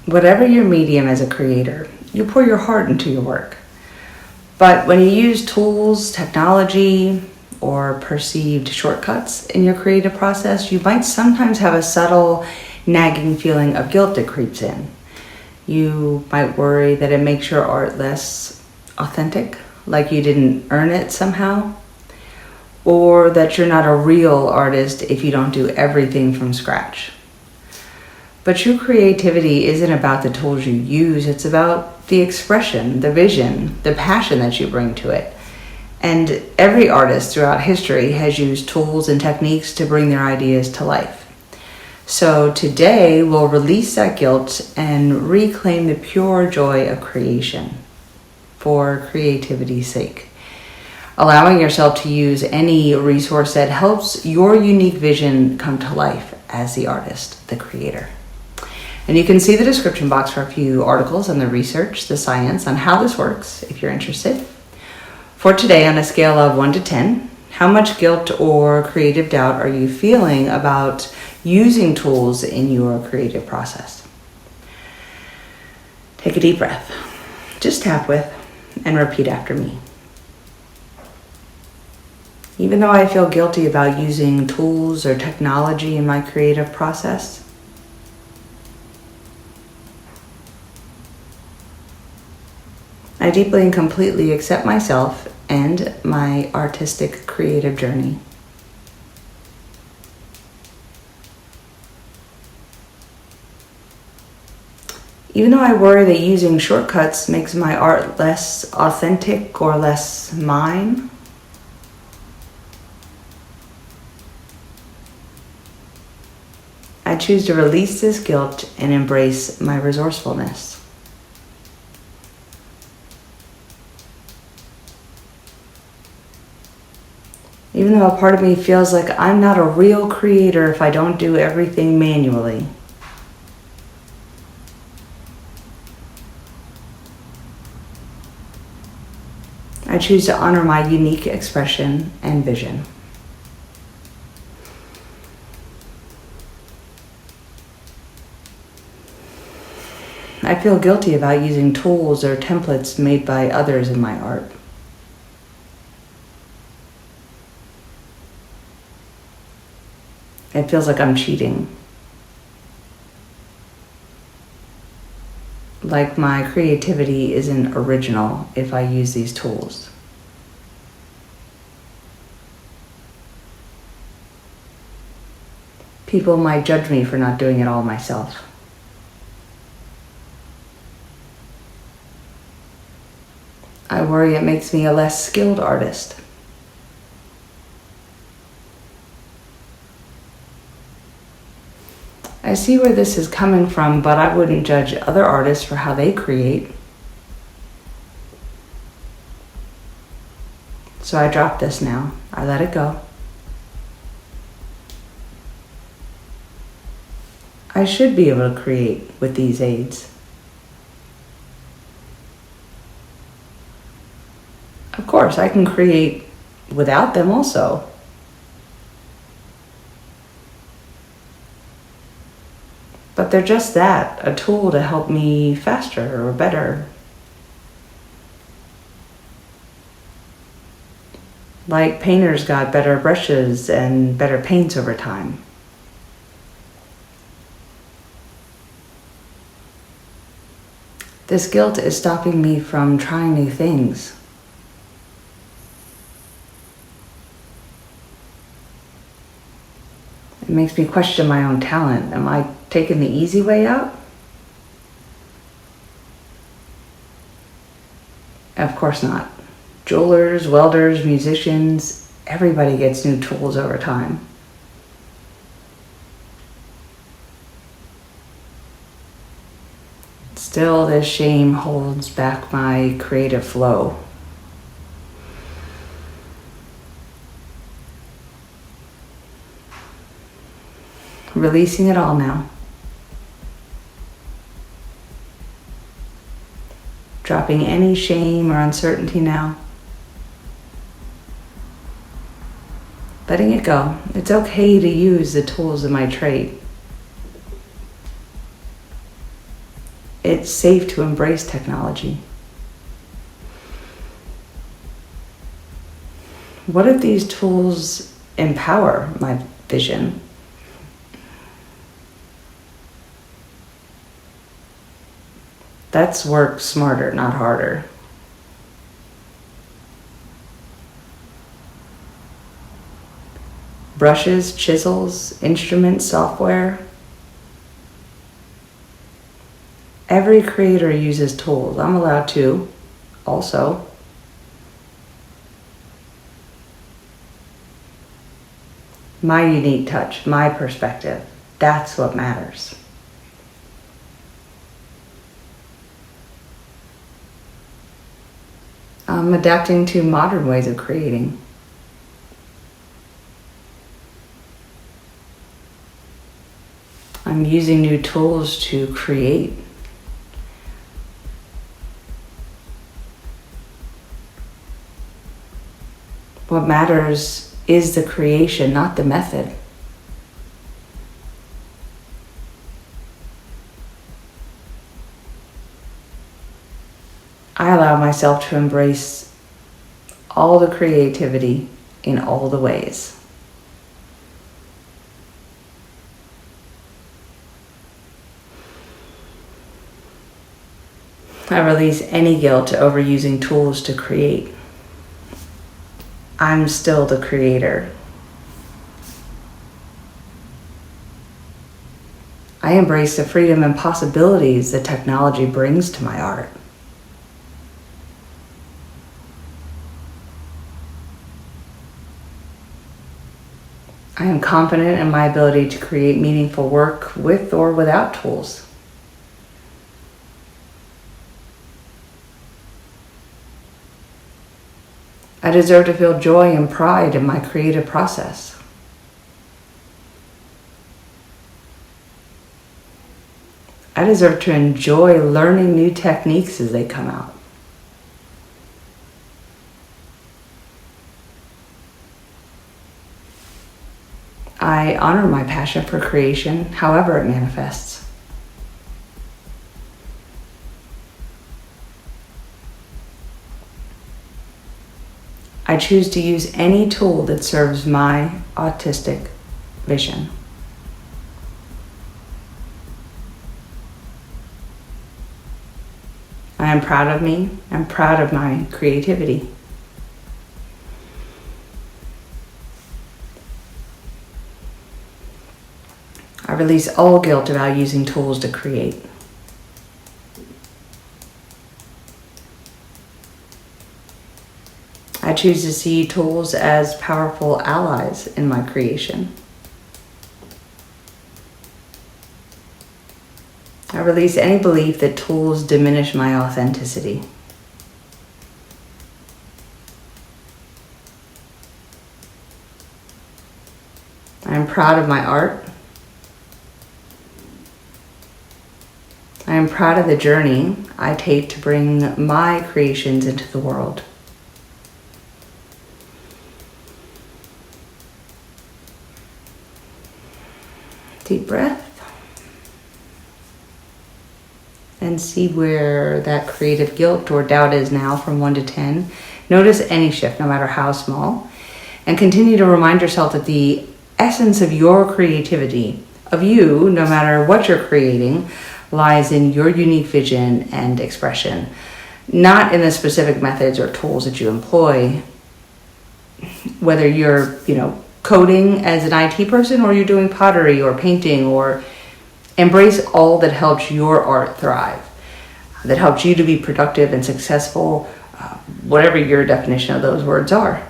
Whatever your medium as a creator, you pour your heart into your work. But when you use tools, technology, or perceived shortcuts in your creative process, you might sometimes have a subtle, nagging feeling of guilt that creeps in. You might worry that it makes your art less authentic, like you didn't earn it somehow, or that you're not a real artist if you don't do everything from scratch. But true creativity isn't about the tools you use, it's about the expression, the vision, the passion that you bring to it. And every artist throughout history has used tools and techniques to bring their ideas to life. So today we'll release that guilt and reclaim the pure joy of creation for creativity's sake. Allowing yourself to use any resource that helps your unique vision come to life as the artist, the creator. And you can see the description box for a few articles on the research, the science, on how this works if you're interested. For today, on a scale of 1 to 10, how much guilt or creative doubt are you feeling about using tools in your creative process? Take a deep breath. Just tap with and repeat after me. Even though I feel guilty about using tools or technology in my creative process, I deeply and completely accept myself and my artistic creative journey. Even though I worry that using shortcuts makes my art less authentic or less mine, I choose to release this guilt and embrace my resourcefulness. Even though a part of me feels like I'm not a real creator if I don't do everything manually, I choose to honor my unique expression and vision. I feel guilty about using tools or templates made by others in my art. It feels like I'm cheating. Like my creativity isn't original if I use these tools. People might judge me for not doing it all myself. I worry it makes me a less skilled artist. I see where this is coming from, but I wouldn't judge other artists for how they create. So I drop this now. I let it go. I should be able to create with these aids. Of course, I can create without them also. But they're just that, a tool to help me faster or better. Like painters got better brushes and better paints over time. This guilt is stopping me from trying new things. It makes me question my own talent. Am I taking the easy way out? Of course not. Jewelers, welders, musicians, everybody gets new tools over time. Still, this shame holds back my creative flow. Releasing it all now. Dropping any shame or uncertainty now. Letting it go. It's okay to use the tools of my trade. it's safe to embrace technology. What if these tools empower my vision? That's work smarter, not harder. Brushes, chisels, instruments, software. Every creator uses tools. I'm allowed to also. My unique touch, my perspective, that's what matters. I'm adapting to modern ways of creating. I'm using new tools to create. What matters is the creation, not the method. I allow myself to embrace all the creativity in all the ways. I release any guilt over using tools to create. I'm still the creator. I embrace the freedom and possibilities that technology brings to my art. I am confident in my ability to create meaningful work with or without tools. I deserve to feel joy and pride in my creative process. I deserve to enjoy learning new techniques as they come out. I honor my passion for creation, however it manifests. I choose to use any tool that serves my autistic vision. I am proud of me. I'm proud of my creativity. I release all guilt about using tools to create. I choose to see tools as powerful allies in my creation. I release any belief that tools diminish my authenticity. I am proud of my art. I am proud of the journey I take to bring my creations into the world. Deep breath. And see where that creative guilt or doubt is now from 1 to 10. Notice any shift, no matter how small. And continue to remind yourself that the essence of your creativity, of you, no matter what you're creating, lies in your unique vision and expression. Not in the specific methods or tools that you employ. Whether you're, coding as an IT person, or you're doing pottery or painting, or embrace all that helps your art thrive, that helps you to be productive and successful, whatever your definition of those words are.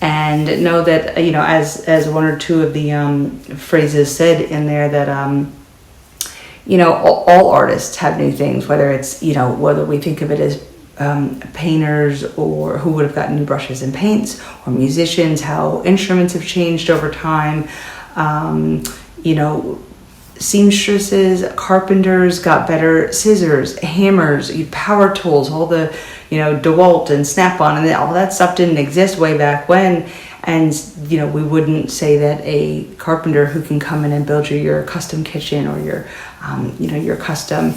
And know that, as one or two of the phrases said in there, that, all artists have new things, whether it's, whether we think of it as painters, or who would have gotten new brushes and paints, or musicians, how instruments have changed over time, seamstresses, carpenters got better scissors, hammers, power tools, all the, DeWalt and Snap-on, and all that stuff didn't exist way back when. And, we wouldn't say that a carpenter who can come in and build you your custom kitchen or your your custom,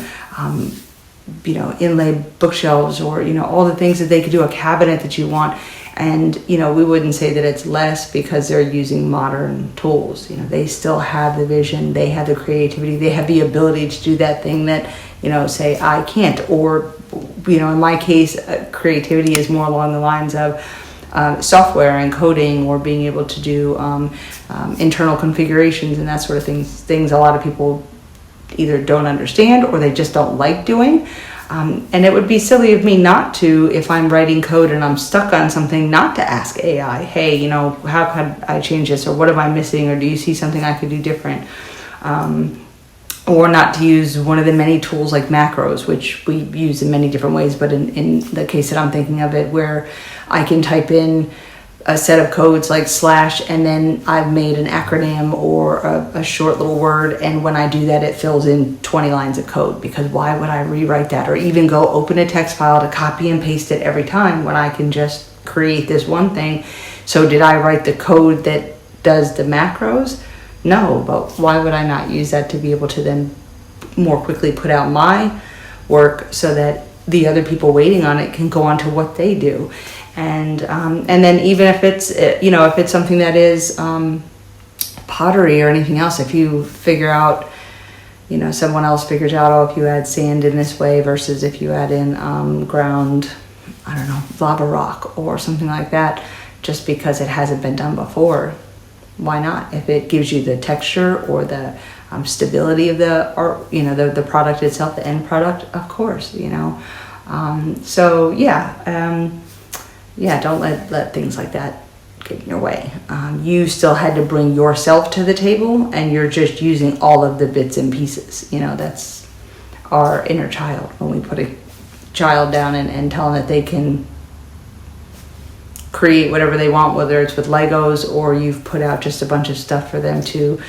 inlay bookshelves, or, all the things that they could do, a cabinet that you want. And, we wouldn't say that it's less because they're using modern tools. They still have the vision, they have the creativity, they have the ability to do that thing that, say I can't. Or, in my case, creativity is more along the lines of software and coding, or being able to do internal configurations and that sort of things a lot of people either don't understand or they just don't like doing. And it would be silly of me not to, if I'm writing code and I'm stuck on something, not to ask AI, hey, how could I change this? Or what am I missing? Or do you see something I could do different? Or not to use one of the many tools like macros, which we use in many different ways, but in the case that I'm thinking of it, where I can type in a set of codes like / and then I've made an acronym or a short little word, and when I do that it fills in 20 lines of code, because why would I rewrite that or even go open a text file to copy and paste it every time when I can just create this one thing? So did I write the code that does the macros? No, but why would I not use that to be able to then more quickly put out my work so that the other people waiting on it can go on to what they do? And then even if it's if it's something that is pottery or anything else, if you figure out, someone else figures out, if you add sand in this way versus if you add in ground, lava rock or something like that, just because it hasn't been done before, why not? If it gives you the texture or the stability of the art, the product itself, the end product, of course, don't let things like that get in your way. You still had to bring yourself to the table, and you're just using all of the bits and pieces. That's our inner child. When we put a child down and tell them that they can create whatever they want, whether it's with Legos or you've put out just a bunch of stuff for them to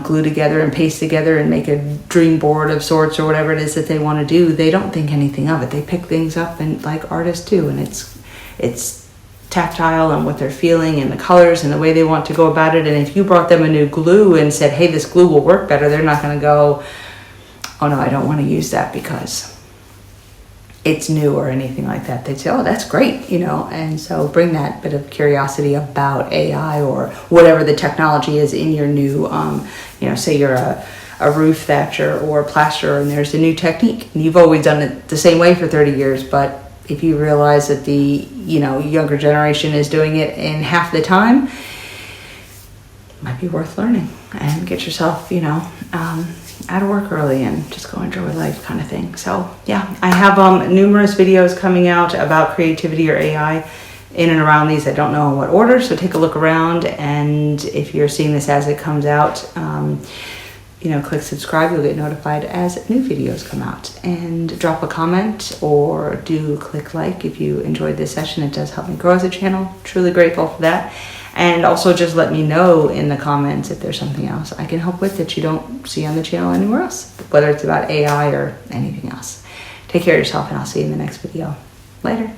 glue together and paste together and make a dream board of sorts or whatever it is that they want to do, they don't think anything of it. They pick things up, and like artists do, and it's tactile and what they're feeling and the colors and the way they want to go about it. And if you brought them a new glue and said, hey, this glue will work better, they're not going to go, oh no, I don't want to use that because it's new or anything like that. They'd say, oh, that's great, and so bring that bit of curiosity about AI or whatever the technology is in your new, say you're a roof thatcher or a plasterer and there's a new technique. And you've always done it the same way for 30 years, but if you realize that the, younger generation is doing it in half the time, it might be worth learning and get yourself, out of work early and just go enjoy life kind of thing. So yeah, I have numerous videos coming out about creativity or AI in and around these. I don't know in what order, so take a look around, and if you're seeing this as it comes out, click subscribe. You'll get notified as new videos come out, and drop a comment or do click like if you enjoyed this session. It does help me grow as a channel. Truly grateful for that. And also just let me know in the comments if there's something else I can help with that you don't see on the channel anywhere else, whether it's about AI or anything else. Take care of yourself, and I'll see you in the next video. Later.